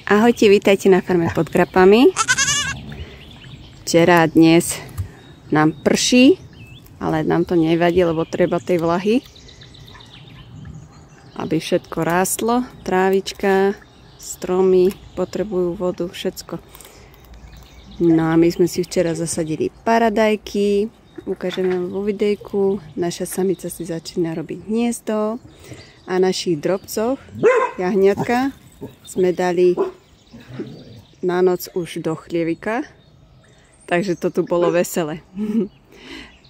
Ahojte, vítajte na farme pod Krapami. Včera a dnes nám prší, ale nám to nevadí, lebo treba tej vlahy, aby všetko rástlo. Trávička, stromy potrebujú vodu, všetko. No a my sme si včera zasadili paradajky. Ukážeme vám vo videjku. Naša samica si začína robiť hniezdo. A našich drobcoch, jahňatka, sme dali na noc už do chlievika. Takže to tu bolo veselé.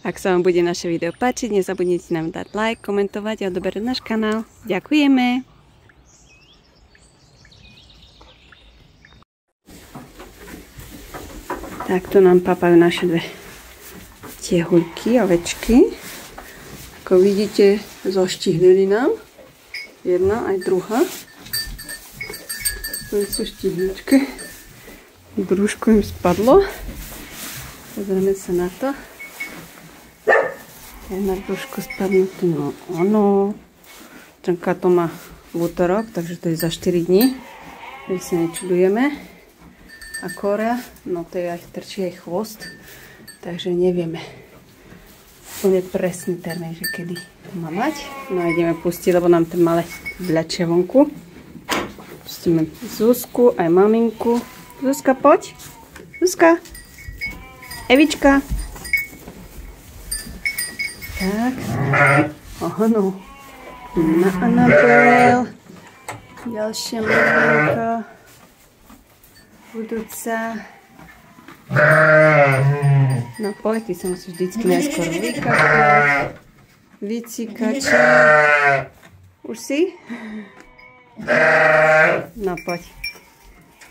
Ak sa vám bude naše video páčiť, nezabudnite nám dať like, komentovať a odoberať náš kanál. Ďakujeme! Takto nám papajú naše dve tehuľky, ovečky. Ako vidíte, zoštihnili nám. Jedna aj druhá. To sú štihličky. Brúško im spadlo. Pozrieme sa na to. Jedna brúško spadnuté. No ono. Trnka to má v útorok, takže to je za 4 dní. Takže sa nečudujeme. A Kora, no to je aj trčí aj chvost. Takže nevieme úplne presný termín, že kedy to má mať. No a ideme pustiť, lebo nám ten malé vľačia vonku. Pustíme Zuzku, aj maminku. Zuzka, poď. Zuzka. Evička. Tak. Oho, na Anabel. Ďalšia maminka. Budúca. No poď, ty sa musíš vždycky najskôr vykakať. Vycikať. Už si? No poď.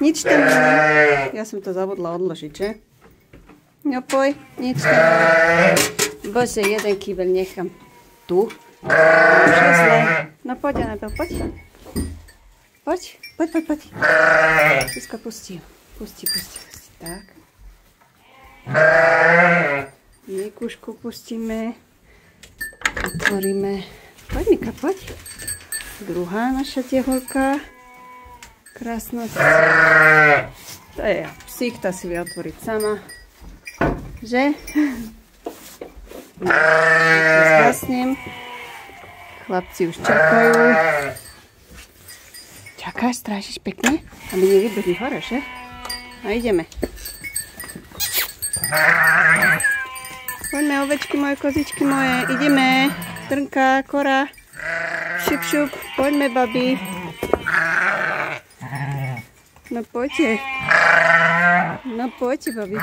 Nič tam nie. Ja som to zabudla odložiť, že? No poď, nič tam nie. Bože, jeden kýbel nechám tu. No poď, Anabel, poď. Poď. Zuzka, pusti. Pusti. Tak. Mikušku pustíme. Otvoríme. Poď, Mika, poď. Druhá naša teholka. Krásna. To je psík, tá si vie otvoriť sama. Že? Zhasnem. Chlapci už čakajú. Čakáš, strážiš pekne? Aby nevybehli hore, že? A ideme. Poďme, ovečky moje, kozičky moje. Ideme. Trnka, Kora. Šup. Poďme, babi. No poďte. Babi.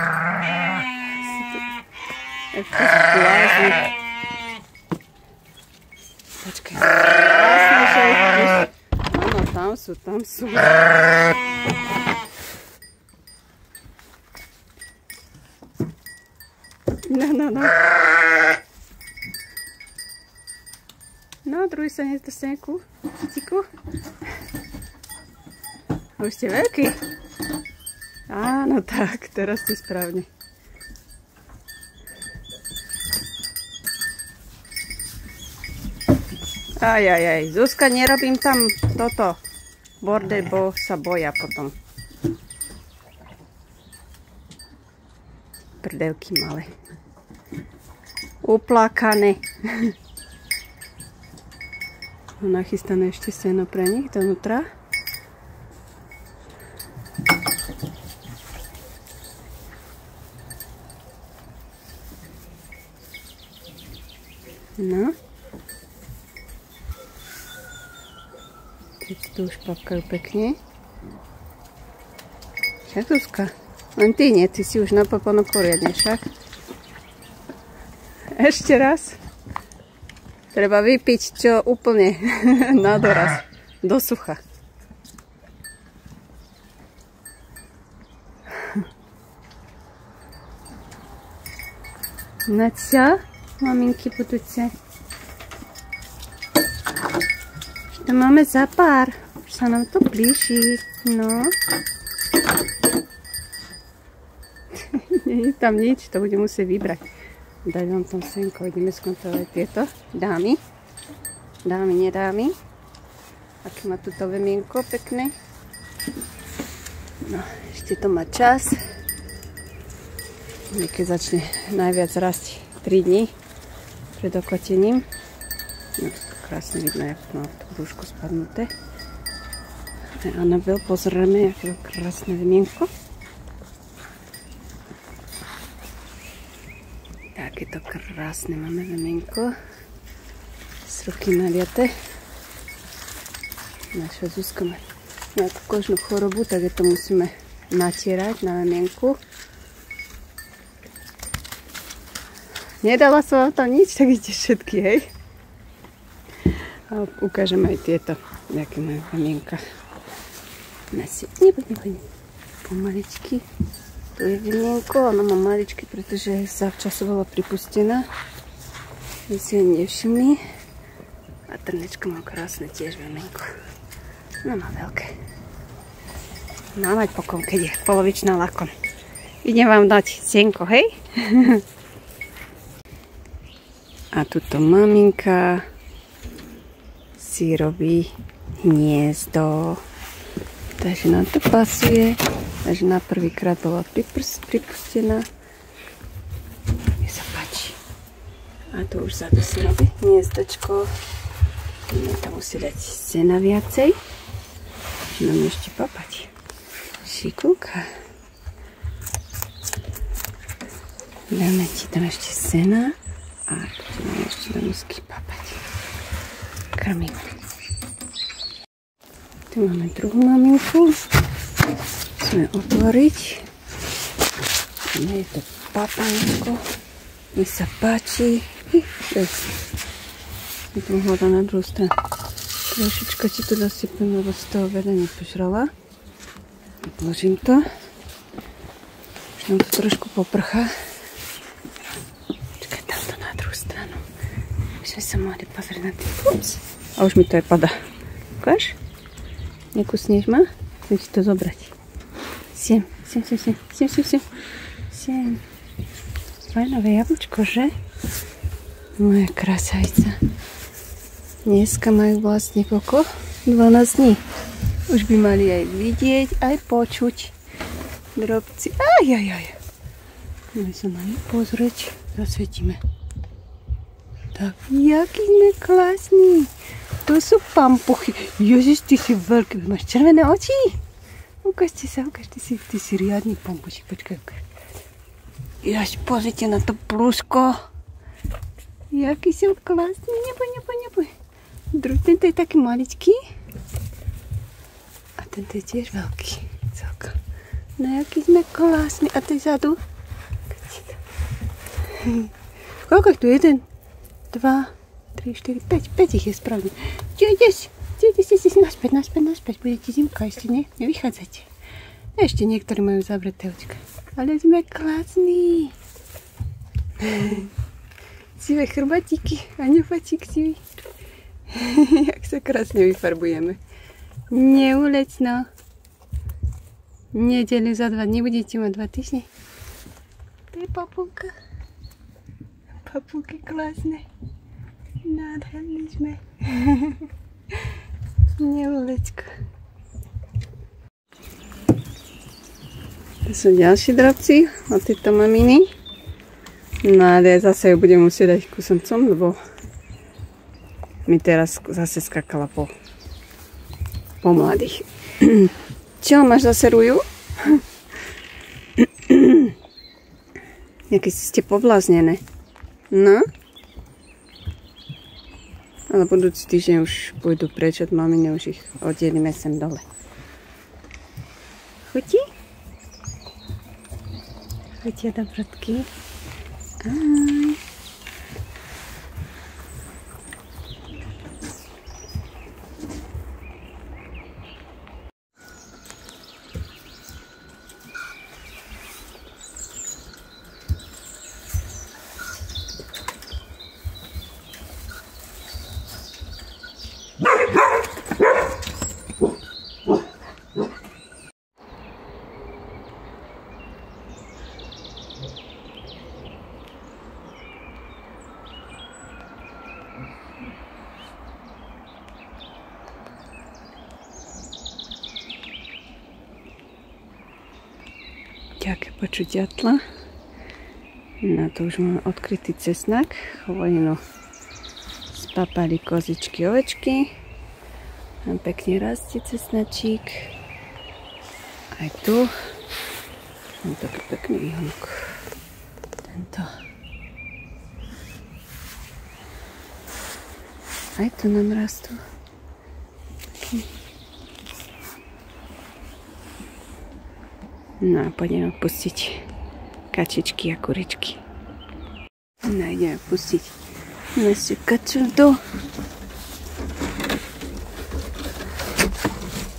Ešte zvláštne. Počkaj. Áno, tam sú. No. No, druhý sa nedostane ku ciciku. Už ste veľký. Áno, tak, teraz ste správne. Aj, Zuzka, nerobím tam toto bordel, bo sa boja potom. Prdelky malé. Uplákané. Nachystané ešte seno pre nich donútra. No. Keď tu už papkajú pekne. Však, Zuzka? Len ty nie, ty si už napapaná poriadne, však? Ešte raz. Treba vypiť čo úplne na doraz. Do sucha. No čo? Maminky budúce. Už to máme za pár. Už sa nám to blíži. No. Nie je tam nič, to budem musieť vybrať. Dať vám tam senko, ideme skontrolovať tieto dámy. Dámy, nedámy. Aké má tuto vemienko pekné. No, ešte to má čas. Keď začne najviac rásť 3 dní pred okotením. No, to krásne vidno, jak má to brúško spadnuté. Anabel, pozrieme, aké krásne vemienko. Takéto krásne máme vemienko. Z ruky naliate. Naša Zuzka má nejakú kožnú chorobu, tak to musíme natierať na vemienku. Nedala som vám tam nič, tak idete všetky, hej? A ukážem aj tieto, nejaké majú vemienka. Nepoď. Pomaličky. Tu je vemienko, ono má maličky, pretože zavčasu bola pripustená. My si ho nevšimli. A trnečko má krásne tiež vemienko. No má veľké. Má mať pokon, keď je polovičná lakon. Idem vám dať sienko, hej? A tuto maminka si robí hniezdo. Takže nám to pasuje. Takže na prvýkrát bola pripustená. Mne sa páči. A tu už zadu si robí hniezdočko. Budeme tam musí dať sena viacej. Nám ešte papať. Šikulka. Dáme ti tam ešte sena. A tu máme ešte do misky papať. Krmím. Tu máme druhú maminku. Musíme otvoriť. Je to papančko. Mi sa páči. Som to mohla dať na druhú stranu. Trošička ti tu zasypem, lebo z toho veľa nepožrala. Odložím to. Už nám to trošku poprchá. Čakaj, tamto na druhú stranu. My sme sa mohli pozrieť na tým. Ups. A už mi to aj pada. Ukáž? Nekusneš ma? Chcem ti to zobrať. Sem. Fajnové jablčko, že? Moja krásavica. Dneska majú vlastne koľko? 12 dní. Už by mali aj vidieť, aj počuť. Drobci. Ajajaj. Môžeme sa na ne pozrieť. Zasvietime. Tak, jaký sme krásni. To sú pampuchy. Ježiš, ty si veľký. Máš červené oči? Ukážte sa, ty si riadný pampušik. Počkaj, ukáž. Jaž, pozrite na to plusko. Jaký sú krásny. Neboj. Tento je taký maličký. A tento je tiež veľký. Celkom. No, jaký sme krásni. A to je zadu. Koľko je tu? 1, 2, 3, 4, 5. 5 ich je správne. Kde si? Naspäť. Budete zimka ešte, nie? Nevychádzajte. Ešte niektorí majú zavreté očka. Ale sme krásni. Sivé chrbatíky a nefatík sivý. Jak sa krásne vyfarbujeme. Neulec, no. Nedeľu za 2 dní budete mať 2 týždne. To je papulka. Papulky krásne. Nádherný sme. Neulecko. To sú ďalší drobci od tejto maminy. No ale zase ju budem musieť dať kusoncom, lebo mi teraz zase skakala po mladých. Čo, máš zase ruju? Jaké ste povláznené. No? Ale budúci týždeň už pôjdu preč od mamine, už ich oddelíme sem dole. Chutí? Chutia dobrotky. Aj. aké počuť ďatla. Na to už máme odkrytý cesnak, chvojinu spapali kozičky, ovečky. Tam pekne rastie cesnačík. Aj tu. Mám taký pekný výhonok. Tento. Aj tu nám rastú. No a poďme pustiť kačičky a kuričky. No ideme pustiť našu kačurdu.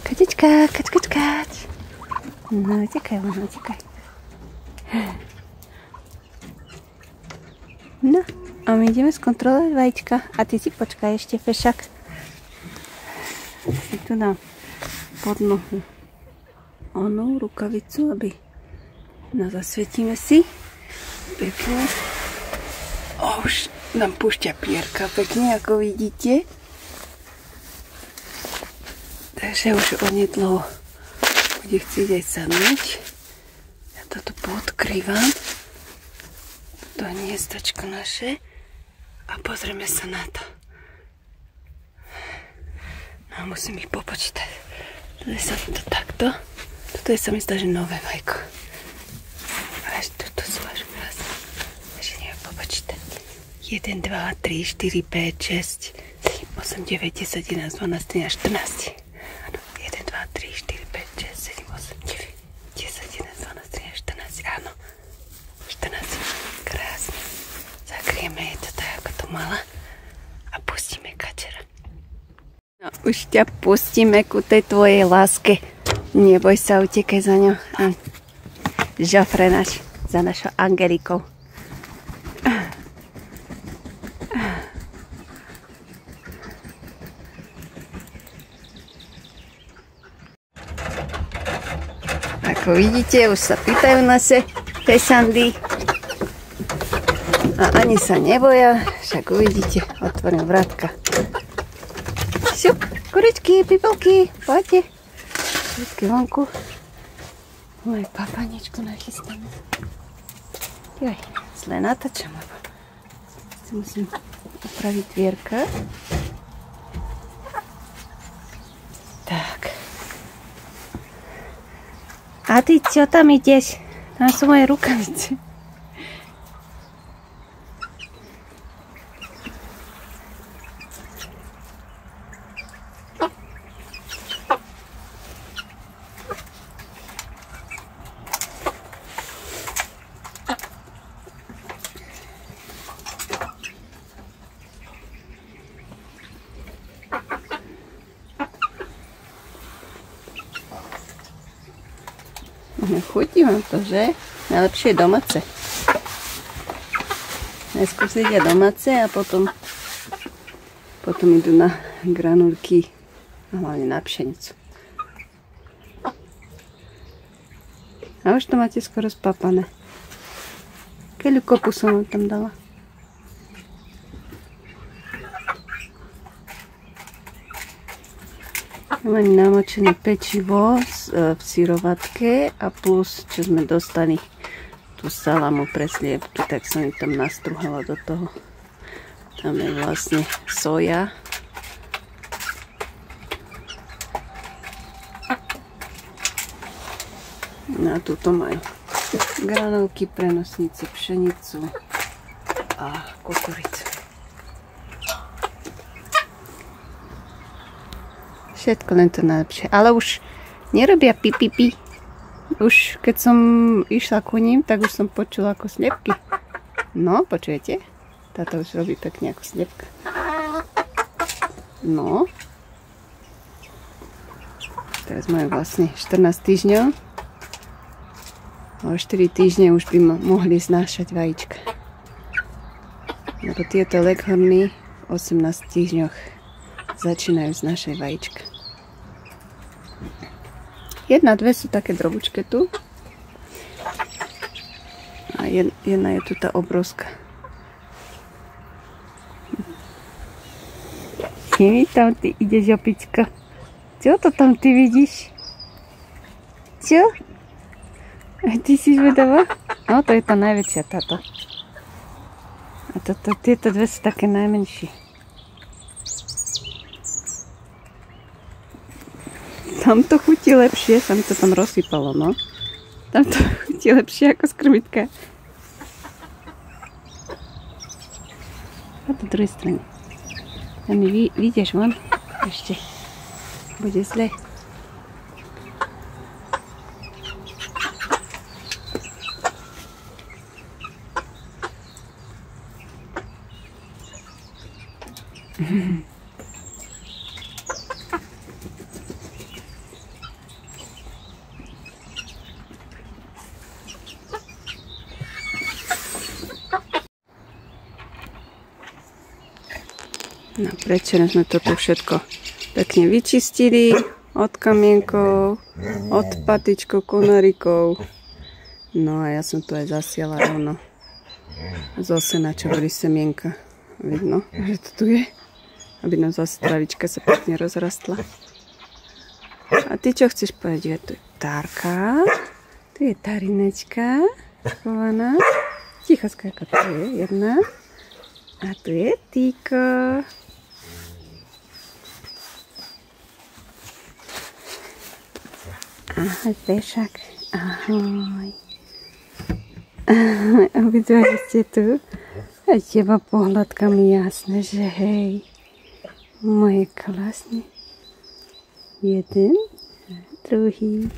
Kačička, kač. No, utekaj, utekaj. No, a my ideme skontrolovať vajíčka. A ty si počkaj ešte, fešak. Si tu dám pod nohu onú rukavicu, aby zasvietíme si. Pekne. Už nám púšťa pierka pekne, ako vidíte. Takže už onedlho bude chcieť aj sadnúť. Ja toto podkrývam. To hniezdačko naše. A pozrieme sa na to. No musím ich popočítať. Toto sa mi to takto. Toto je sa mi zdá, že nové vajko. Až toto sú až krásne. Takže neviem popočítať. 1, 2, 3, 4, 5, 6, 7, 8, 9, 10, 11, 12, 13, 14. Áno. 1, 2, 3, 4, 5, 6, 7, 8, 9, 10, 11, 12, 13, 14. Áno. 14. Krásne. Zakrieme je to tak, ako to mala. A pustíme kačera. No, už ťa pustíme ku tej tvojej láske. Neboj sa, utekaj za ňou. Žofre náš, za našou Angelikou. Ako vidíte, už sa pýtajú naše pešandy. A ani sa neboja, však uvidíte, otvorím vrátka. Šup, kuričky, pipelky, poďte. Všetky vonku. Moje papaničku nachystáme. Joj, zle natáčam, lebo musím upraviť dvierka. Tak. A ty, čo tam ideš? Tam sú moje rukavice. Chutí vám to, že? Najlepšie je domáce. Najskôr si jedia domáce a potom idú na granulky a hlavne na pšenicu. A už to máte skoro spapané. Keľu kopu som vám tam dala. Mám namočené pečivo v syrovatke a plus, čo sme dostali tú salamu pre sliepky, tak som ju tam nastruhala do toho. Tam je vlastne soja. No a tuto majú granulky, prenosnice, pšenicu a kukuricu. Všetko len to najlepšie. Ale už nerobia pipipi. Už keď som išla ku ním, tak už som počula ako sliepky. No, počujete? Táto už robí pekne ako sliepka. No. Teraz majú vlastne 14 týždňov. O 4 týždne už by mohli znášať vajíčka. Lebo tieto leghorny v 18 týždňoch začínajú znášať vajíčka. 1, 2 sú také drobučké tu. A jedna je tu tá obrovská. Kým tam ty ideš, opička? Čo to tam ty vidíš? Čo? A ty si zvedavá? No to je tá najväčšia táto. A tieto dve sú také najmenšie. Tam to chutí lepšie, sa mi to tam rozsypalo, no. Tam to chutí lepšie ako z krmitka. A to druhej strane. Tam mi vyjdeš von. Ešte. Bude zle. No, prečo sme toto všetko pekne vyčistili od kamienkov, od patičkov, konárikov. No a ja som tu aj zasiala rovno zo sena, čo boli semienka. Vidno, že to tu je, aby nám zase travička sa pekne rozrastla. A ty čo chceš povedať? Tu je Tárka, tu je Tarinečka schovaná. Ticho skáka, tu je jedna. A tu je Týko. Ahoj, Pešak. Ahoj. Ahoj, obidva ste tu. A teba pohľadkami jasné, že hej. Moje klasne. Jeden, druhý.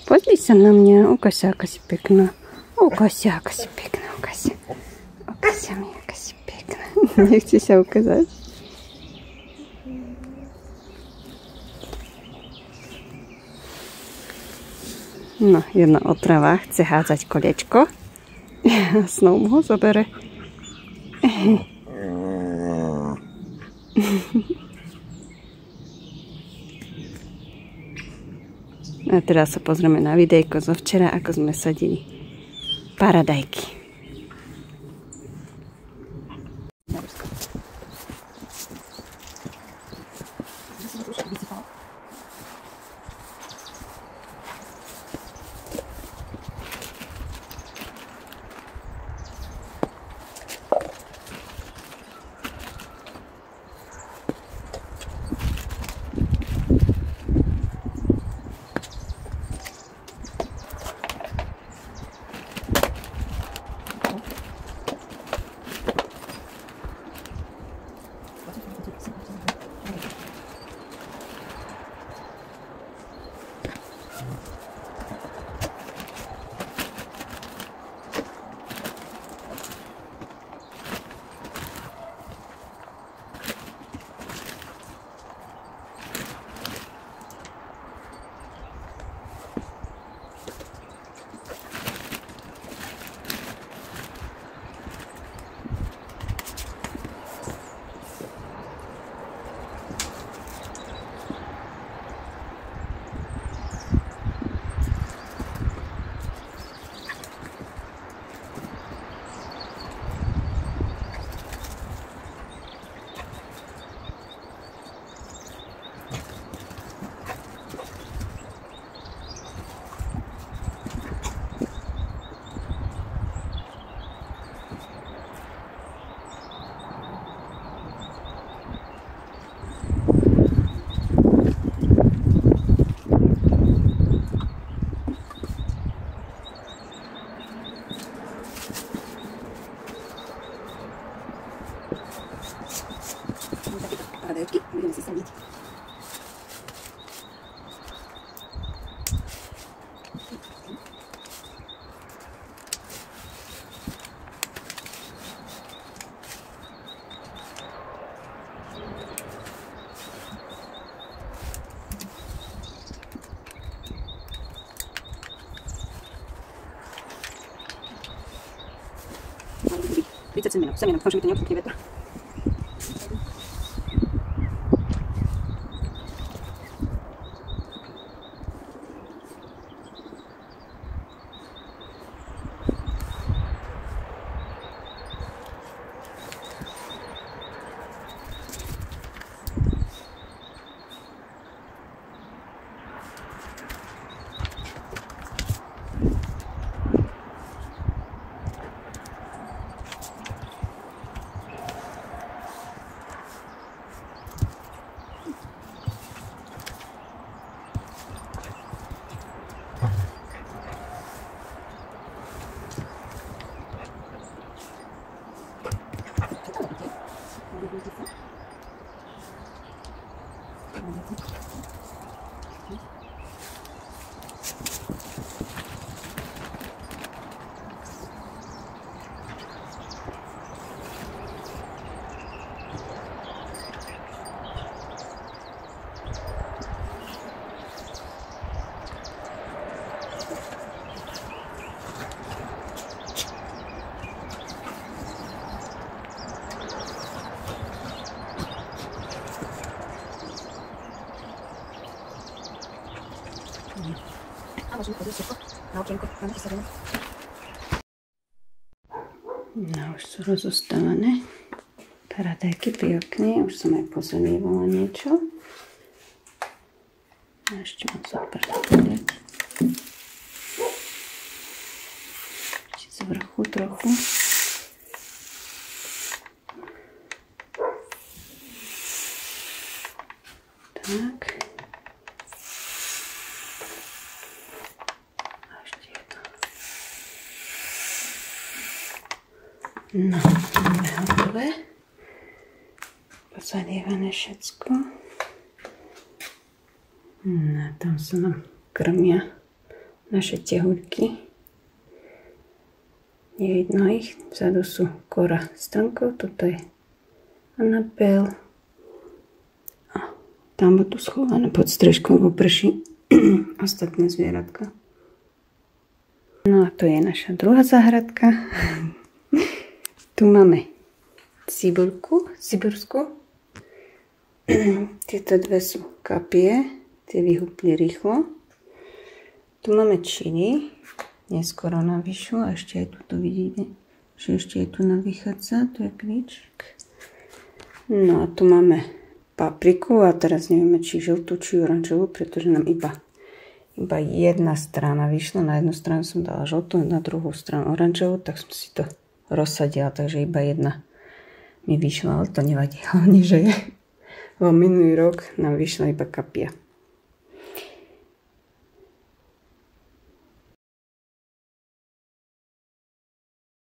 Pozri sa na mňa, ukáž sa, aká si pekná. Ukáž sa, aká si pekná, ukáž sa. Ukáž sa mi, aká si pekná. Nechceš sa ukázať? No, jedna otrava chce hádzať koliečko. A snou mu ho zobere. A teraz sa pozrieme na videjko zo včera, ako sme sadili paradajky. Paradajky, budeme si sadiť. Více minút, dúfam, že mi to neobsúkne vetr. No, už sú rozostávané paradajky pri okne. Už som aj pozalievala niečo. A ešte mám zaprať. Ešte z vrchu trochu. Tak. A ešte jedno. No, máme hotové. Pozalievané všetko. No, tam sa nám krmia naše tehuľky. Nevidno ich. Vzadu sú Kora s Stankou. Toto je Anabel. A tam budú schované pod strežkou vo prši ostatné zvieratka. No a to je naša druhá záhradka. Tu máme Sibirsku. Tieto dve sú kapie, tie vyhupli rýchlo. Tu máme čili, neskoro nám vyšlo, a ešte aj tu vidíte, že ešte je tu vychádza, tu je klíčik. No a tu máme papriku a teraz nevieme, či žltú, či oranžovú, pretože nám iba jedna strana vyšla. Na jednu stranu som dala žltú, na druhú stranu oranžovú, tak som si to rozsadila, takže iba jedna mi vyšla, ale to nevadí, hlavne, že vo minulý rok nám vyšla iba kapia.